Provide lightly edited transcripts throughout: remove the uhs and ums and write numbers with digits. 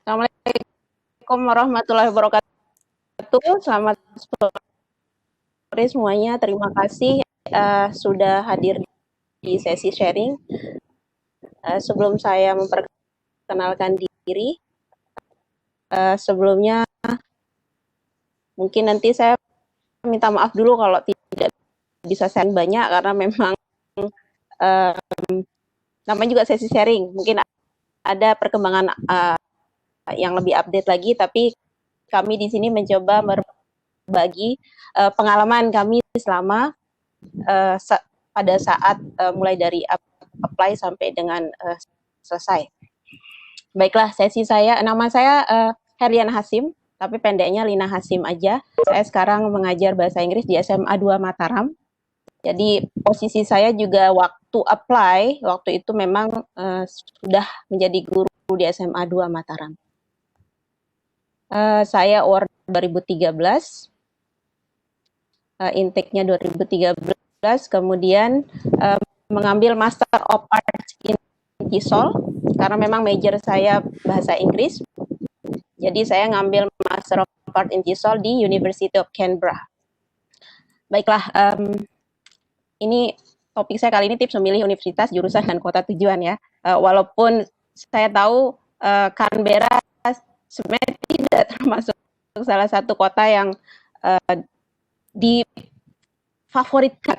Assalamualaikum warahmatullahi wabarakatuh. Selamat sore semuanya. Terima kasih sudah hadir di sesi sharing. Sebelum saya memperkenalkan diri, sebelumnya mungkin nanti saya minta maaf dulu kalau tidak bisa sharing banyak karena memang uh, namanya juga sesi sharing. Mungkin ada perkembangan yang lebih update lagi, tapi kami di sini mencoba berbagi pengalaman kami selama uh, pada saat mulai dari apply sampai dengan selesai. Baiklah, nama saya Herliana Hasim, tapi pendeknya Lina Hasim aja. Saya sekarang mengajar bahasa Inggris di SMA 2 Mataram. Jadi posisi saya juga waktu apply, waktu itu memang sudah menjadi guru di SMA 2 Mataram. Saya award 2013, intake-nya 2013, kemudian mengambil Master of Arts in TESOL, karena memang major saya bahasa Inggris. Jadi saya ngambil Master of Arts in TESOL di University of Canberra. Baiklah, ini topik saya kali ini tips memilih universitas, jurusan, dan kota tujuan ya. Walaupun saya tahu Canberra sebenarnya tidak termasuk salah satu kota yang difavoritkan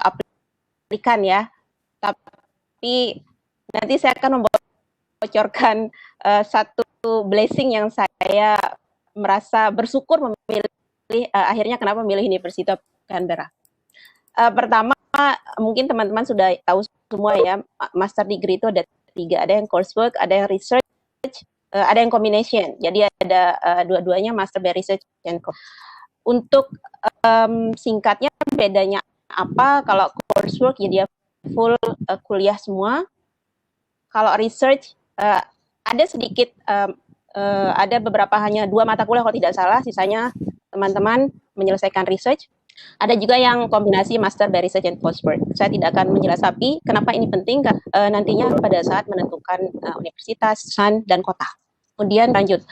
aplikan ya. Tapi nanti saya akan membocorkan satu blessing yang saya merasa bersyukur memilih akhirnya kenapa memilih University of Canberra. Pertama, mungkin teman-teman sudah tahu semua ya, master degree itu ada 3, ada yang coursework, ada yang research, ada yang combination. Jadi ada dua-duanya master by research and untuk singkatnya bedanya apa? Kalau coursework ya dia full kuliah semua. Kalau research ada sedikit ada beberapa hanya 2 mata kuliah kalau tidak salah, sisanya teman-teman menyelesaikan research. Ada juga yang kombinasi master by research and coursework. Saya tidak akan menjelaskan tapi kenapa ini penting nantinya pada saat menentukan universitas, dan kota. Kemudian lanjut,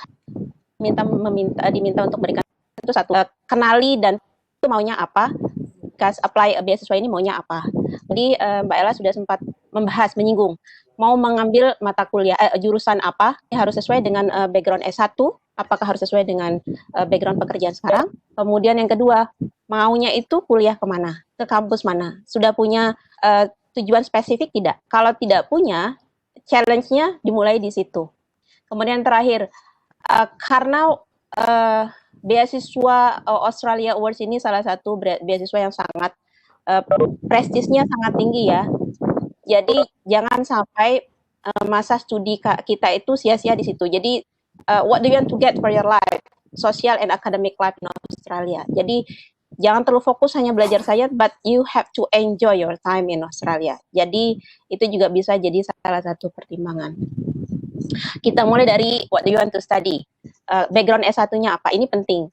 diminta untuk berikan itu satu, kenali dan itu maunya apa, apply beasiswa ini maunya apa. Jadi Mbak Ella sudah sempat menyinggung mau mengambil mata kuliah jurusan apa, harus sesuai dengan background S1, apakah harus sesuai dengan background pekerjaan sekarang. Kemudian yang kedua, maunya itu kuliah kemana, ke kampus mana, sudah punya tujuan spesifik tidak. Kalau tidak punya, challenge-nya dimulai di situ. Kemudian terakhir, karena beasiswa Australia Awards ini salah satu beasiswa yang sangat prestisnya sangat tinggi ya. Jadi jangan sampai masa studi kita itu sia-sia di situ. Jadi what do you want to get for your life? Social and academic life in Australia. Jadi jangan terlalu fokus hanya belajar saja, but you have to enjoy your time in Australia. Jadi itu juga bisa jadi salah satu pertimbangan. Kita mulai dari what do you want to study? Background S1-nya apa? Ini penting.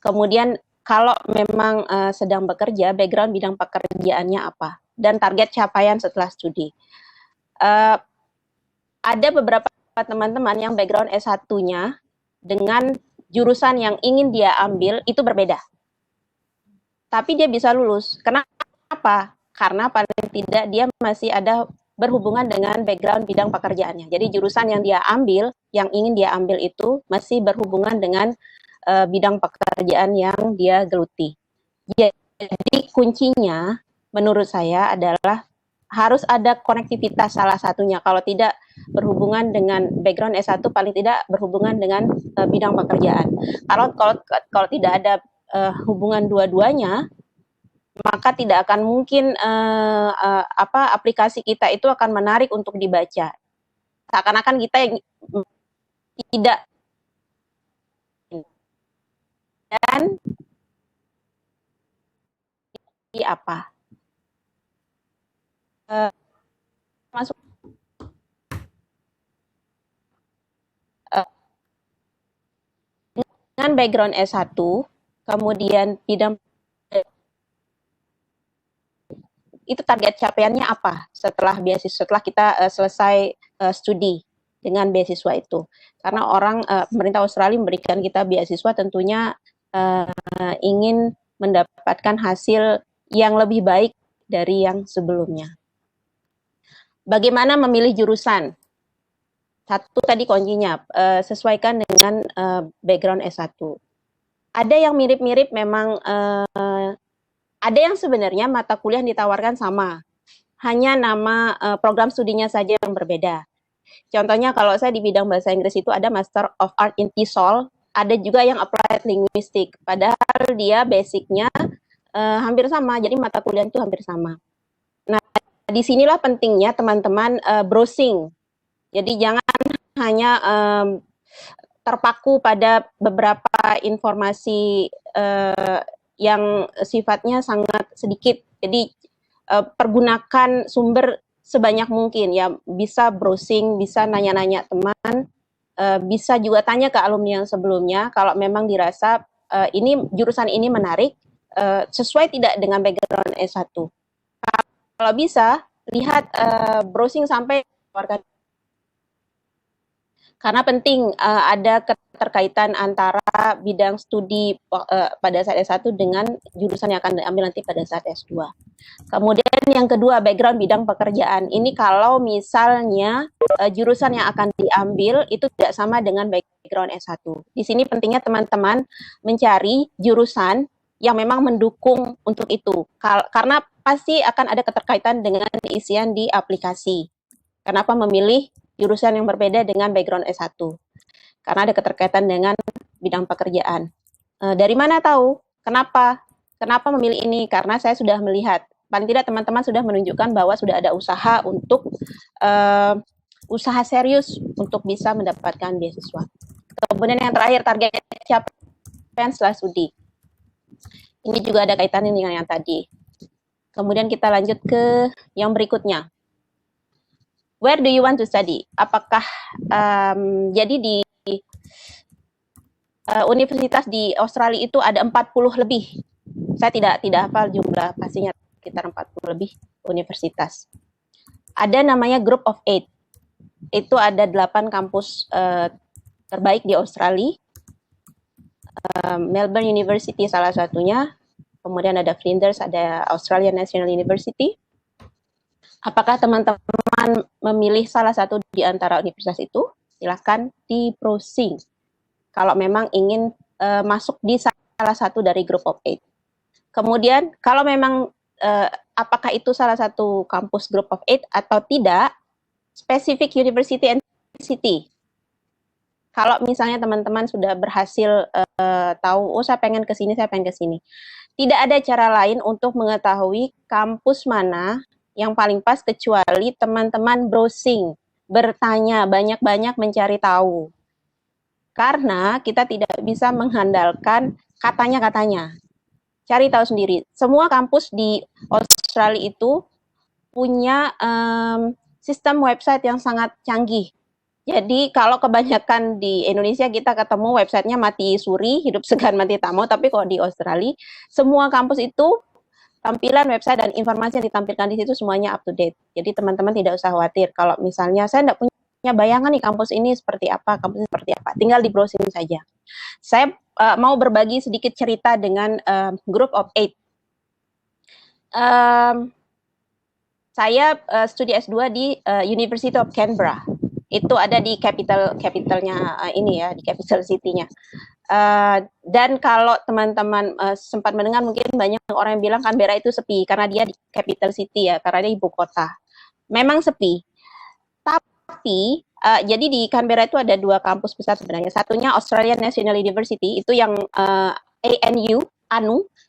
Kemudian kalau memang sedang bekerja, background bidang pekerjaannya apa? Dan target capaian setelah studi. Ada beberapa teman-teman yang background S1-nya dengan jurusan yang ingin dia ambil itu berbeda. Tapi dia bisa lulus. Kenapa? Karena paling tidak dia masih ada berhubungan dengan background bidang pekerjaannya. Jadi jurusan yang dia ambil, yang ingin dia ambil itu masih berhubungan dengan bidang pekerjaan yang dia geluti. Jadi kuncinya menurut saya adalah harus ada konektivitas salah satunya. Kalau tidak berhubungan dengan background S1, paling tidak berhubungan dengan bidang pekerjaan. Kalau tidak ada hubungan dua-duanya, maka tidak akan mungkin aplikasi kita itu akan menarik untuk dibaca. Seakan-akan kita yang tidak dan apa masuk dengan background S1, kemudian bidang itu target capaiannya apa setelah beasiswa, setelah kita selesai studi. dengan beasiswa itu. Karena pemerintah Australia memberikan kita beasiswa tentunya ingin mendapatkan hasil yang lebih baik dari yang sebelumnya. Bagaimana memilih jurusan? Satu tadi kuncinya, sesuaikan dengan background S1. Ada yang mirip-mirip memang, ada yang sebenarnya mata kuliah yang ditawarkan sama, hanya nama program studinya saja yang berbeda. Contohnya kalau saya di bidang bahasa Inggris itu ada Master of Art in TESOL, ada juga yang Applied Linguistic, padahal dia basicnya hampir sama, jadi mata kuliah itu hampir sama. Nah, disinilah pentingnya teman-teman browsing. Jadi jangan hanya terpaku pada beberapa informasi yang sifatnya sangat sedikit. Jadi pergunakan sumber sebanyak mungkin ya, bisa browsing, bisa nanya-nanya teman, bisa juga tanya ke alumni yang sebelumnya kalau memang dirasa ini jurusan ini menarik, sesuai tidak dengan background S1. Kalau bisa lihat browsing sampai keluarkan. Karena penting ada keterkaitan antara bidang studi pada saat S1 dengan jurusan yang akan diambil nanti pada saat S2. Kemudian yang kedua, background bidang pekerjaan. Ini kalau misalnya jurusan yang akan diambil itu tidak sama dengan background S1. Di sini pentingnya teman-teman mencari jurusan yang memang mendukung untuk itu. Karena pasti akan ada keterkaitan dengan isian di aplikasi. Kenapa memilih jurusan yang berbeda dengan background S1? Karena ada keterkaitan dengan bidang pekerjaan. Dari mana tahu? Kenapa? Kenapa memilih ini? Karena saya sudah melihat, paling tidak teman-teman sudah menunjukkan bahwa sudah ada usaha untuk usaha serius untuk bisa mendapatkan beasiswa. Kemudian yang terakhir, target capaian setelah studi. Ini juga ada kaitannya dengan yang tadi. Kemudian kita lanjut ke yang berikutnya. Where do you want to study? Apakah jadi di universitas di Australia itu ada 40 lebih. Saya tidak hafal jumlah pastinya, sekitar 40 lebih universitas. Ada namanya Group of 8. Itu ada 8 kampus terbaik di Australia. Melbourne University salah satunya. Kemudian ada Flinders, ada Australian National University. Apakah teman-teman memilih salah satu di antara universitas itu? Silahkan di browsing. Kalau memang ingin masuk di salah satu dari Group of 8. Kemudian kalau memang apakah itu salah satu kampus Group of 8 atau tidak, specific university and city. Kalau misalnya teman-teman sudah berhasil tahu, oh saya pengen ke sini, saya pengen ke sini. Tidak ada cara lain untuk mengetahui kampus mana yang paling pas kecuali teman-teman browsing, bertanya, banyak-banyak mencari tahu. Karena kita tidak bisa mengandalkan katanya-katanya. Cari tahu sendiri. Semua kampus di Australia itu punya sistem website yang sangat canggih. Jadi kalau kebanyakan di Indonesia kita ketemu websitenya mati suri, hidup segan mati tak mau, tapi kalau di Australia semua kampus itu tampilan website dan informasi yang ditampilkan di situ semuanya up to date. Jadi teman-teman tidak usah khawatir kalau misalnya saya tidak punya bayangan nih kampus ini seperti apa, kampus ini seperti apa. Tinggal di browsing saja. Saya mau berbagi sedikit cerita dengan Group of 8. Saya studi S2 di University of Canberra. Itu ada di capitalnya ini ya, di capital city-nya. Dan kalau teman-teman sempat mendengar, mungkin banyak orang yang bilang Canberra itu sepi karena dia di capital city ya, karena dia ibu kota. Memang sepi. Tapi jadi di Canberra itu ada 2 kampus besar sebenarnya. Satunya Australian National University, itu yang ANU,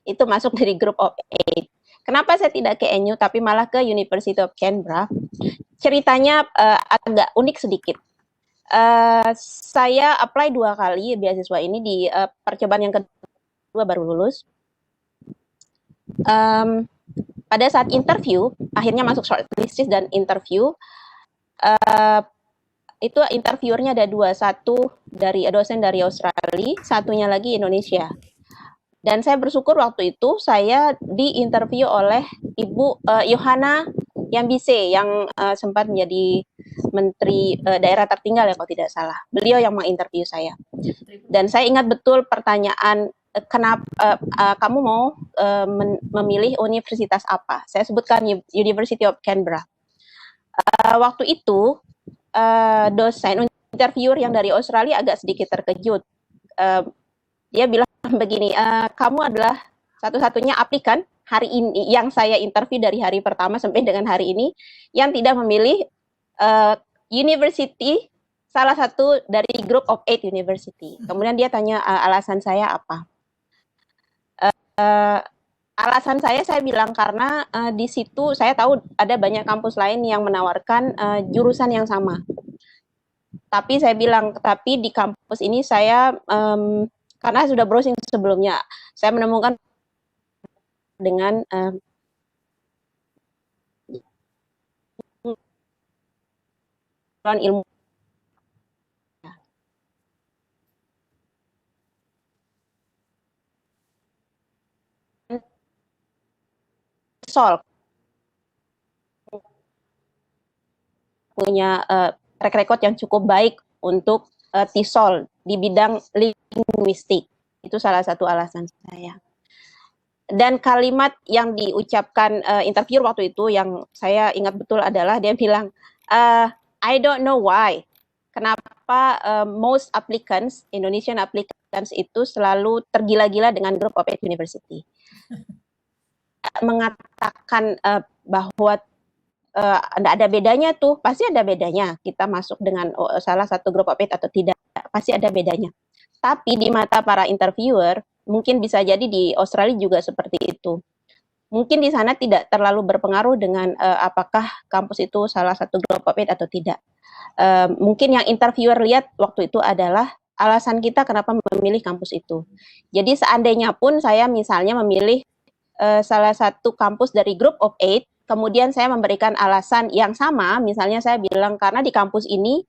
itu masuk dari Group of 8. Kenapa saya tidak ke ANU tapi malah ke University of Canberra? Ceritanya agak unik sedikit. Saya apply 2 kali beasiswa ini di percobaan yang kedua baru lulus. Pada saat interview, akhirnya masuk shortlist dan interview. Itu interviewernya ada 2, satu dari dosen dari Australia, satunya lagi Indonesia. Dan saya bersyukur waktu itu saya diinterview oleh Ibu Yohana yang BC yang sempat menjadi menteri daerah tertinggal ya kalau tidak salah. Beliau yang menginterview saya. Dan saya ingat betul pertanyaan kenapa kamu mau memilih universitas apa? Saya sebutkan University of Canberra. Waktu itu dosen interviewer yang dari Australia agak sedikit terkejut. Dia bilang begini, kamu adalah satu-satunya aplikan hari ini yang saya interview dari hari pertama sampai dengan hari ini yang tidak memilih university salah satu dari group of 8 university. Kemudian dia tanya alasan saya apa. Alasan saya bilang karena di situ saya tahu ada banyak kampus lain yang menawarkan jurusan yang sama. Tapi saya bilang, tapi di kampus ini saya karena sudah browsing sebelumnya, saya menemukan dengan ilmu punya track record yang cukup baik untuk TESOL di bidang linguistik. Itu salah satu alasan saya. Dan kalimat yang diucapkan interviewer waktu itu yang saya ingat betul adalah dia bilang, I don't know why. Kenapa most applicants, Indonesian applicants itu selalu tergila-gila dengan Group of 8 University. Mengatakan bahwa tidak ada bedanya tuh, pasti ada bedanya. Kita masuk dengan salah satu Group of 8 atau tidak, pasti ada bedanya. Tapi di mata para interviewer, mungkin bisa jadi di Australia juga seperti itu. Mungkin di sana tidak terlalu berpengaruh dengan apakah kampus itu salah satu Group of 8 atau tidak. Mungkin yang interviewer lihat waktu itu adalah alasan kita kenapa memilih kampus itu. Jadi seandainya pun saya misalnya memilih salah satu kampus dari Group of 8, kemudian saya memberikan alasan yang sama, misalnya saya bilang karena di kampus ini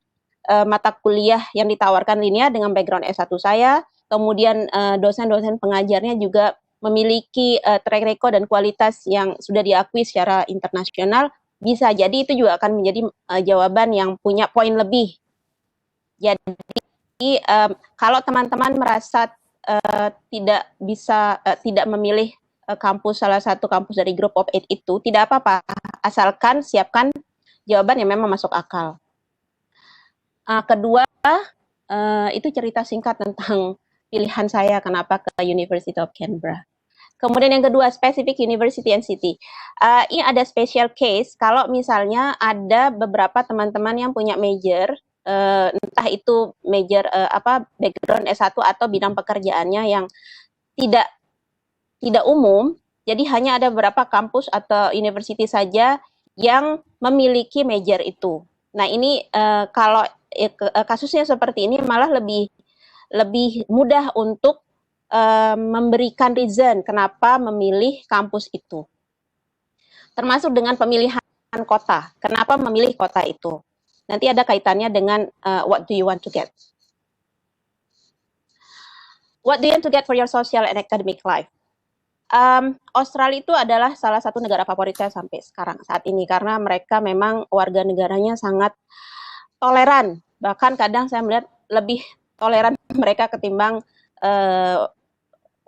mata kuliah yang ditawarkan linear dengan background S1 saya, kemudian dosen-dosen pengajarnya juga memiliki track record dan kualitas yang sudah diakui secara internasional, bisa jadi itu juga akan menjadi jawaban yang punya poin lebih. Jadi kalau teman-teman merasa tidak bisa tidak memilih kampus salah satu kampus dari Group of 8 itu, tidak apa-apa, asalkan siapkan jawaban yang memang masuk akal. Kedua, itu cerita singkat tentang pilihan saya kenapa ke University of Canberra. Kemudian yang kedua, specific university and city. Ini ada special case kalau misalnya ada beberapa teman-teman yang punya major, entah itu major background S1 atau bidang pekerjaannya yang tidak umum, jadi hanya ada beberapa kampus atau university saja yang memiliki major itu. Nah ini kalau kasusnya seperti ini malah lebih mudah untuk memberikan reason kenapa memilih kampus itu. Termasuk dengan pemilihan kota, kenapa memilih kota itu. Nanti ada kaitannya dengan what do you want to get. What do you want to get for your social and academic life? Australia itu adalah salah satu negara favorit saya sampai sekarang saat ini karena mereka memang warga negaranya sangat toleran, bahkan kadang saya melihat lebih toleran mereka ketimbang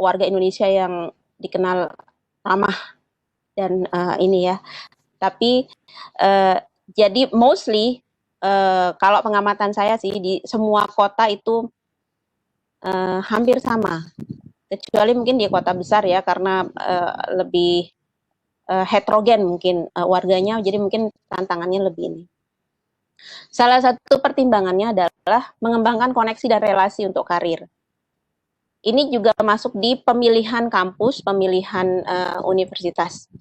warga Indonesia yang dikenal ramah dan ini ya. Tapi jadi mostly kalau pengamatan saya sih di semua kota itu hampir sama, kecuali mungkin di kota besar ya karena lebih heterogen mungkin warganya, jadi mungkin tantangannya lebih ini. Salah satu pertimbangannya adalah mengembangkan koneksi dan relasi untuk karir. Ini juga masuk di pemilihan kampus, pemilihan universitas.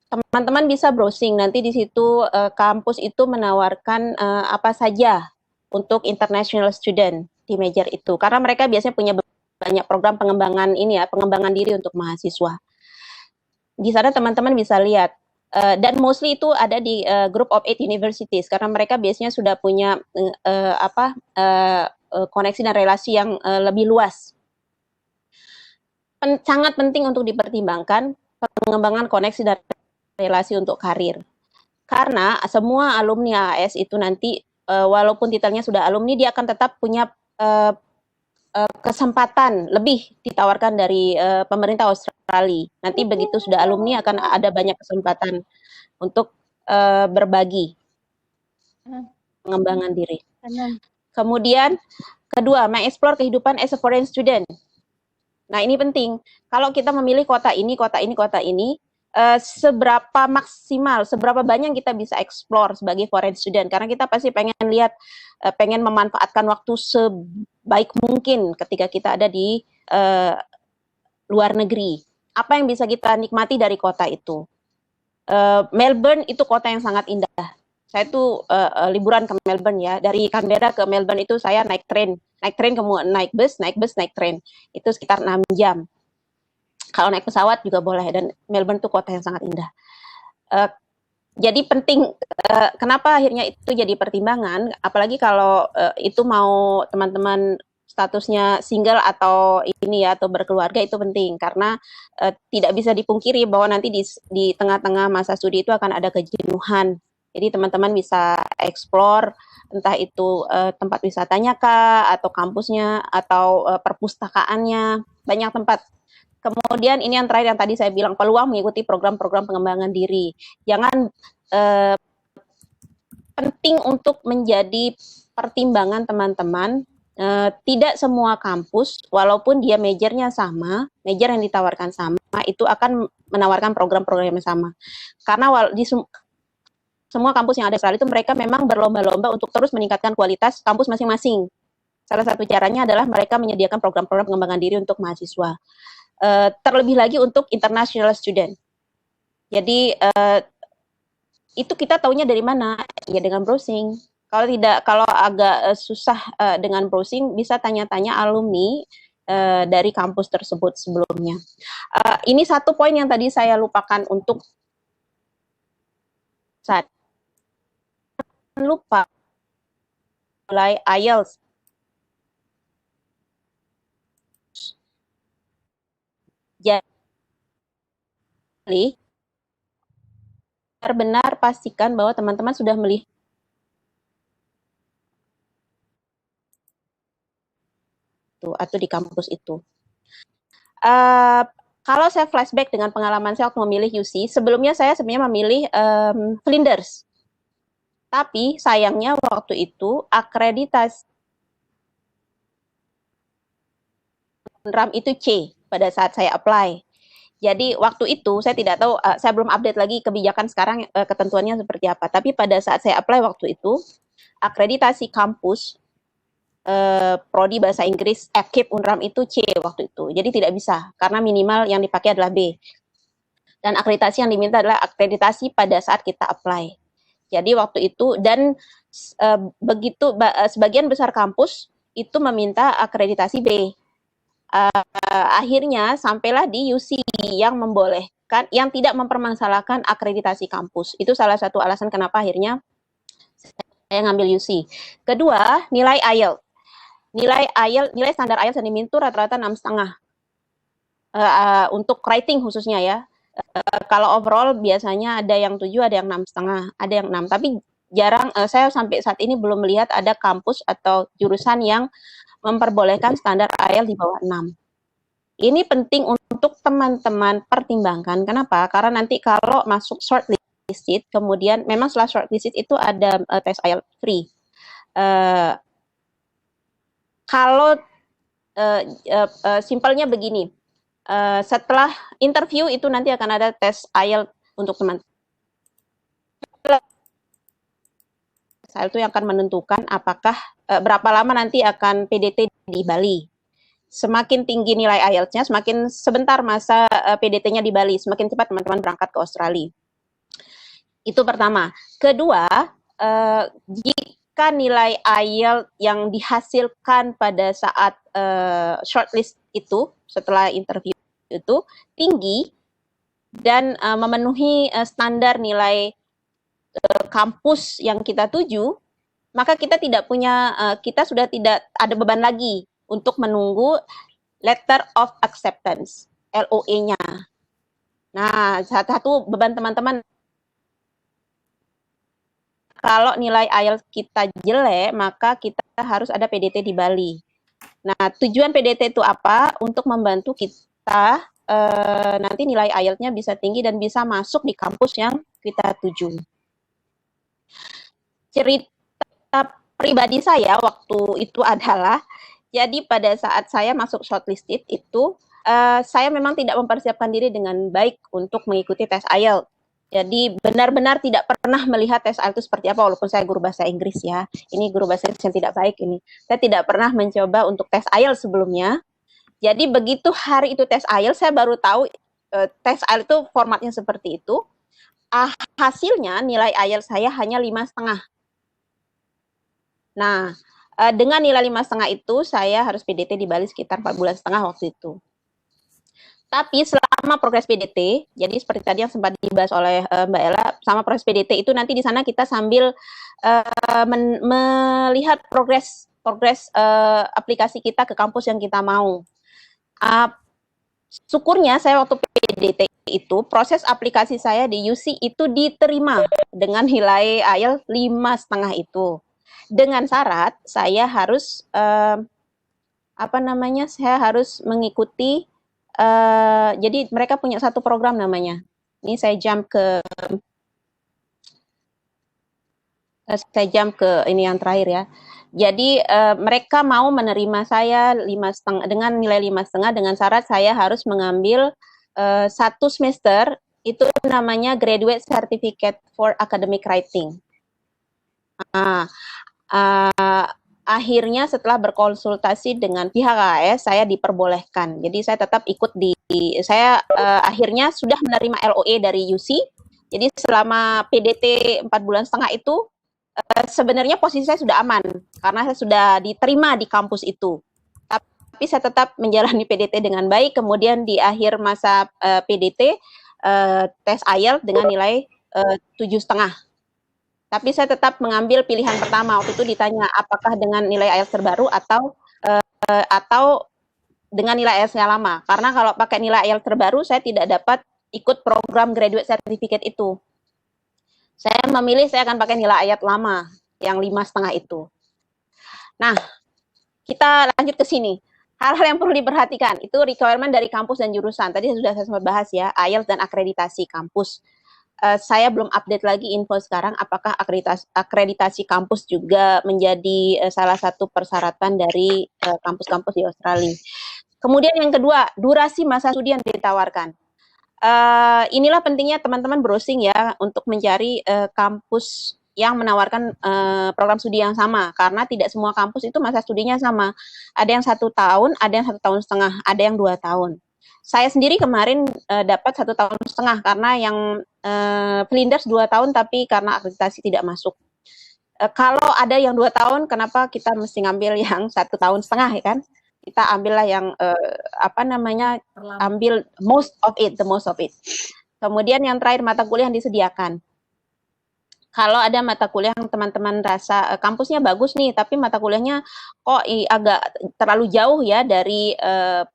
Teman-teman bisa browsing nanti di situ kampus itu menawarkan apa saja untuk international student di major itu. Karena mereka biasanya punya banyak program pengembangan ini ya, pengembangan diri untuk mahasiswa. Di sana teman-teman bisa lihat. Dan mostly itu ada di Group of 8 universities karena mereka biasanya sudah punya koneksi dan relasi yang lebih luas. Sangat penting untuk dipertimbangkan pengembangan koneksi dan relasi untuk karir. Karena semua alumni AAS itu nanti walaupun titelnya sudah alumni, dia akan tetap punya kesempatan lebih ditawarkan dari pemerintah Australia. Nanti begitu sudah alumni akan ada banyak kesempatan untuk berbagi pengembangan diri. Kemudian kedua, mengeksplor kehidupan as a foreign student. Nah, ini penting. Kalau kita memilih kota ini, seberapa maksimal, seberapa banyak kita bisa explore sebagai foreign student. Karena kita pasti pengen lihat, pengen memanfaatkan waktu sebaik mungkin ketika kita ada di luar negeri. Apa yang bisa kita nikmati dari kota itu? Melbourne itu kota yang sangat indah. Saya tuh liburan ke Melbourne ya. Dari Canberra ke Melbourne itu saya naik train kemudian naik bus, naik train. Itu sekitar 6 jam. Kalau naik pesawat juga boleh, dan Melbourne itu kota yang sangat indah. Jadi penting, kenapa akhirnya itu jadi pertimbangan, apalagi kalau itu mau teman-teman statusnya single atau ini ya, atau berkeluarga, itu penting karena tidak bisa dipungkiri bahwa nanti di tengah-tengah masa studi itu akan ada kejenuhan. Jadi teman-teman bisa explore entah itu tempat wisatanya kah, atau kampusnya, atau perpustakaannya, banyak tempat. Kemudian ini yang terakhir yang tadi saya bilang, peluang mengikuti program-program pengembangan diri. Jangan penting untuk menjadi pertimbangan teman-teman. Tidak semua kampus, walaupun dia majornya sama, major yang ditawarkan sama, itu akan menawarkan program-program yang sama. Karena di semua kampus yang ada di Australia itu mereka memang berlomba-lomba untuk terus meningkatkan kualitas kampus masing-masing. Salah satu caranya adalah mereka menyediakan program-program pengembangan diri untuk mahasiswa. Terlebih lagi untuk international student. Jadi itu kita taunya dari mana? Ya dengan browsing. Kalau agak susah dengan browsing, bisa tanya-tanya alumni dari kampus tersebut sebelumnya. Ini satu poin yang tadi saya lupakan untuk saat lupa mulai IELTS. Jadi benar-benar pastikan bahwa teman-teman sudah melihat atau di kampus itu. Kalau saya flashback dengan pengalaman saya waktu memilih UC, sebelumnya saya sebenarnya memilih Flinders. Tapi sayangnya waktu itu akreditasi RAM itu C pada saat saya apply. Jadi waktu itu saya tidak tahu, saya belum update lagi kebijakan sekarang ketentuannya seperti apa. Tapi pada saat saya apply waktu itu, akreditasi kampus prodi bahasa Inggris FKIP Unram itu C waktu itu. Jadi tidak bisa karena minimal yang dipakai adalah B. Dan akreditasi yang diminta adalah akreditasi pada saat kita apply. Jadi waktu itu, dan begitu sebagian besar kampus itu meminta akreditasi B. Akhirnya sampailah di UC yang membolehkan, yang tidak mempermasalahkan akreditasi kampus. Itu salah satu alasan kenapa akhirnya saya ngambil UC. Kedua, nilai IELTS. Nilai standar IELTS yang diminta rata-rata 6,5 untuk writing khususnya ya. Kalau overall biasanya ada yang 7, ada yang 6,5, ada yang 6. Tapi jarang, saya sampai saat ini belum melihat ada kampus atau jurusan yang memperbolehkan standar IELTS di bawah 6. Ini penting untuk teman-teman pertimbangkan. Kenapa? Karena nanti kalau masuk shortlisted, kemudian memang setelah shortlisted itu ada tes IELTS free. Kalau simpelnya begini, setelah interview itu nanti akan ada tes IELTS untuk teman-teman. IELTS itu yang akan menentukan apakah berapa lama nanti akan PDT di Bali. Semakin tinggi nilai IELTS-nya, semakin sebentar masa PDT-nya di Bali, semakin cepat teman-teman berangkat ke Australia. Itu pertama. Kedua, jika nilai IELTS yang dihasilkan pada saat shortlist itu, setelah interview itu, tinggi dan memenuhi standar nilai kampus yang kita tuju, maka kita kita sudah tidak ada beban lagi untuk menunggu letter of acceptance, LOE-nya. Nah, satu beban teman-teman, kalau nilai IELTS kita jelek, maka kita harus ada PDT di Bali. Nah, tujuan PDT itu apa? Untuk membantu kita nanti nilai IELTS-nya bisa tinggi dan bisa masuk di kampus yang kita tuju. Cerita pribadi saya waktu itu adalah, jadi pada saat saya masuk shortlisted itu, saya memang tidak mempersiapkan diri dengan baik untuk mengikuti tes IELTS. Jadi benar-benar tidak pernah melihat tes IELTS itu seperti apa, walaupun saya guru bahasa Inggris ya. Ini guru bahasa Inggris yang tidak baik ini. Saya tidak pernah mencoba untuk tes IELTS sebelumnya. Jadi begitu hari itu tes IELTS, saya baru tahu tes IELTS itu formatnya seperti itu. Hasilnya nilai IELTS saya hanya 5,5. Nah, dengan nilai 5,5 itu, saya harus PDT di Bali sekitar 4,5 bulan waktu itu. Tapi selama progres PDT, jadi seperti tadi yang sempat dibahas oleh Mbak Ella, sama progres PDT itu nanti di sana kita sambil melihat progres aplikasi kita ke kampus yang kita mau. Syukurnya saya waktu PDT itu, proses aplikasi saya di UC itu diterima dengan nilai IELTS 5,5 itu. Dengan syarat saya harus saya harus mengikuti jadi mereka punya satu program namanya. Ini saya jump ke ini yang terakhir ya. Jadi mereka mau menerima saya 5,5 dengan nilai 5,5 dengan syarat saya harus mengambil satu semester itu namanya Graduate Certificate for Academic Writing. Akhirnya setelah berkonsultasi dengan pihak KKS, saya diperbolehkan. Jadi saya tetap ikut saya akhirnya sudah menerima LOE dari UC. Jadi selama PDT 4,5 bulan itu sebenarnya posisi saya sudah aman karena saya sudah diterima di kampus itu. Tapi saya tetap menjalani PDT dengan baik. Kemudian di akhir masa PDT tes IELTS dengan nilai 7,5. Tapi saya tetap mengambil pilihan pertama. Waktu itu ditanya apakah dengan nilai IELTS terbaru atau dengan nilai IELTS yang lama. Karena kalau pakai nilai IELTS terbaru saya tidak dapat ikut program graduate certificate itu. Saya memilih saya akan pakai nilai IELTS lama yang 5,5 itu. Nah, kita lanjut ke sini. Hal-hal yang perlu diperhatikan itu requirement dari kampus dan jurusan. Tadi sudah saya sempat bahas ya, IELTS dan akreditasi kampus. Saya belum update lagi info sekarang apakah akreditasi kampus juga menjadi salah satu persyaratan dari kampus-kampus di Australia. Kemudian yang kedua, durasi masa studi yang ditawarkan. Inilah pentingnya teman-teman browsing ya untuk mencari kampus yang menawarkan program studi yang sama, karena tidak semua kampus itu masa studinya sama. Ada yang 1 tahun, ada yang 1,5 tahun, ada yang 2 tahun. Saya sendiri kemarin dapat 1,5 tahun karena yang Flinders 2 tahun tapi karena akreditasi tidak masuk. Kalau ada yang 2 tahun, kenapa kita mesti ngambil yang 1,5 tahun ya kan? Kita ambillah yang ambil the most of it. Kemudian yang terakhir, mata kuliah yang disediakan. Kalau ada mata kuliah yang teman-teman rasa kampusnya bagus nih, tapi mata kuliahnya kok agak terlalu jauh ya dari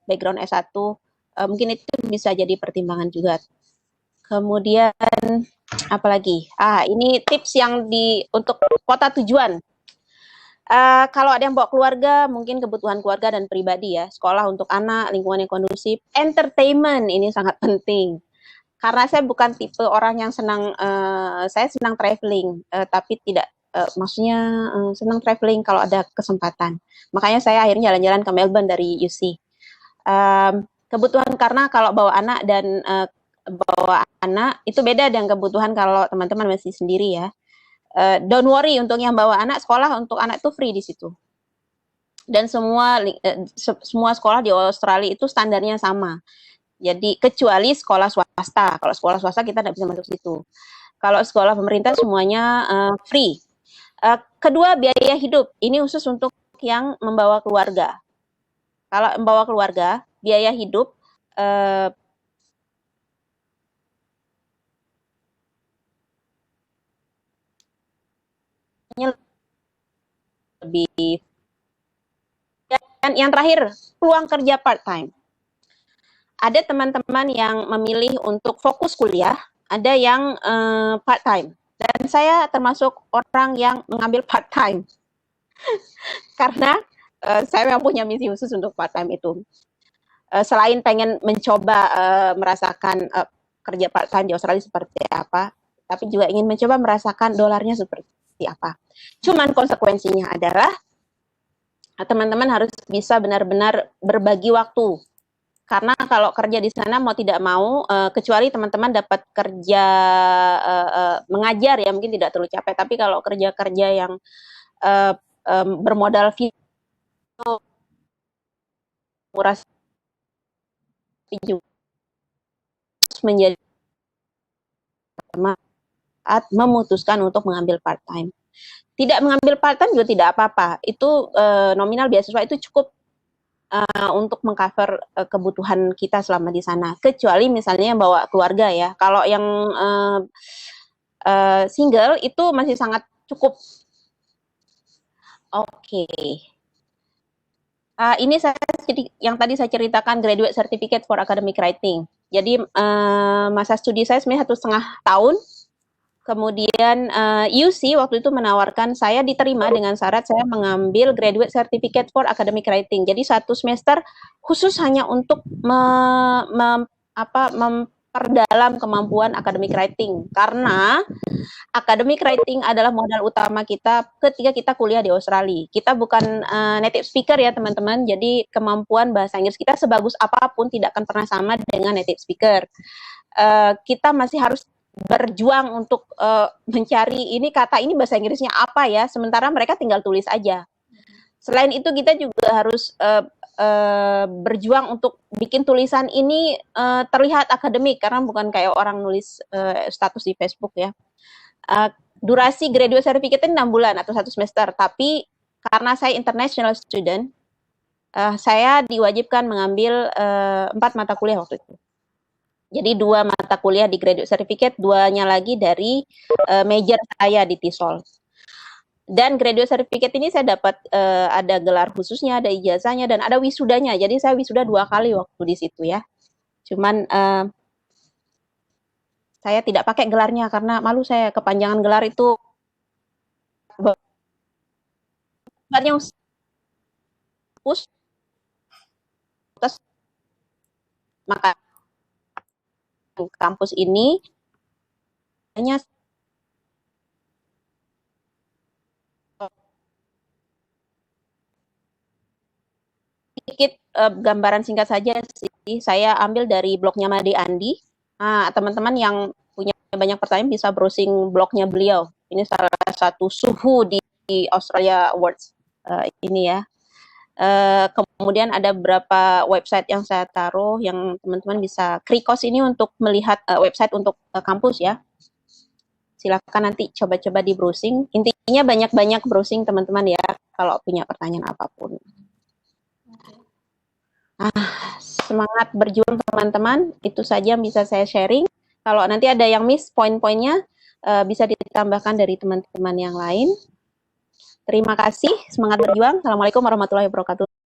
background S1, mungkin itu bisa jadi pertimbangan juga. Kemudian apalagi? Ini tips yang untuk kota tujuan. Kalau ada yang bawa keluarga, mungkin kebutuhan keluarga dan pribadi ya, sekolah untuk anak, lingkungan yang kondusif, entertainment ini sangat penting. Karena saya bukan tipe orang yang senang, saya senang traveling, tapi tidak, maksudnya senang traveling kalau ada kesempatan. Makanya saya akhirnya jalan-jalan ke Melbourne dari UC. Kebutuhan karena kalau bawa anak dan bawa anak itu beda dengan kebutuhan kalau teman-teman masih sendiri ya. Don't worry untuk yang bawa anak, sekolah untuk anak itu free di situ. Dan semua sekolah di Australia itu standarnya sama. Jadi kecuali sekolah swasta. Kalau sekolah swasta kita tidak bisa masuk situ. Kalau sekolah pemerintah semuanya free. Kedua, biaya hidup. Ini khusus untuk yang membawa keluarga. Kalau membawa keluarga, biaya hidup lebih. Dan yang terakhir, peluang kerja part-time. ada teman-teman yang memilih untuk fokus kuliah, ada yang part-time. Dan saya termasuk orang yang mengambil part-time. Karena saya memang punya misi khusus untuk part-time itu. Selain pengen mencoba merasakan kerja part-time di Australia seperti apa, tapi juga ingin mencoba merasakan dolarnya seperti apa. Cuman konsekuensinya adalah teman-teman harus bisa benar-benar berbagi waktu. Karena kalau kerja di sana mau tidak mau, kecuali teman-teman dapat kerja mengajar ya mungkin tidak terlalu capek. Tapi kalau kerja-kerja yang bermodal video, murah juga menjadi saat memutuskan untuk mengambil part-time. Tidak mengambil part-time juga tidak apa-apa. Itu nominal beasiswa itu cukup untuk mengcover kebutuhan kita selama di sana. Kecuali misalnya yang bawa keluarga ya. Kalau yang single itu masih sangat cukup. Oke. Ini yang tadi saya ceritakan Graduate Certificate for Academic Writing. Jadi masa studi saya sebenarnya 1,5 tahun. Kemudian UC waktu itu menawarkan saya diterima dengan syarat saya mengambil Graduate Certificate for Academic Writing. Jadi 1 semester khusus hanya untuk memperdalam kemampuan academic writing. Karena academic writing adalah modal utama kita ketika kita kuliah di Australia. Kita bukan native speaker ya teman-teman, jadi kemampuan bahasa Inggris kita sebagus apapun tidak akan pernah sama dengan native speaker. Kita masih harus berjuang untuk mencari ini kata ini bahasa Inggrisnya apa ya, sementara mereka tinggal tulis aja. Selain itu kita juga harus berjuang untuk bikin tulisan ini terlihat akademik, karena bukan kayak orang nulis status di Facebook ya. Durasi graduate certificate 6 bulan atau 1 semester, tapi karena saya international student, saya diwajibkan mengambil 4 mata kuliah waktu itu. Jadi 2 mata kuliah di graduate certificate, 2-nya lagi dari major saya di TESOL. Dan graduate certificate ini saya dapat ada gelar khususnya, ada ijazahnya, dan ada wisudanya. Jadi saya wisuda 2 kali waktu di situ ya. Cuman saya tidak pakai gelarnya karena malu saya, kepanjangan gelar itu gelarnya maka kampus ini hanya sedikit gambaran singkat saja sih. Saya ambil dari blognya Made Andi. Teman-teman yang punya banyak pertanyaan bisa browsing blognya beliau. Ini salah satu suhu di Australia Awards ini ya. Kemudian ada beberapa website yang saya taruh yang teman-teman bisa Krikos ini untuk melihat website untuk kampus ya. Silakan nanti coba-coba di browsing. Intinya banyak-banyak browsing teman-teman ya kalau punya pertanyaan apapun. Semangat berjuang teman-teman. Itu saja yang bisa saya sharing. Kalau nanti ada yang miss poin-poinnya bisa ditambahkan dari teman-teman yang lain. Terima kasih, semangat berjuang. Assalamualaikum warahmatullahi wabarakatuh.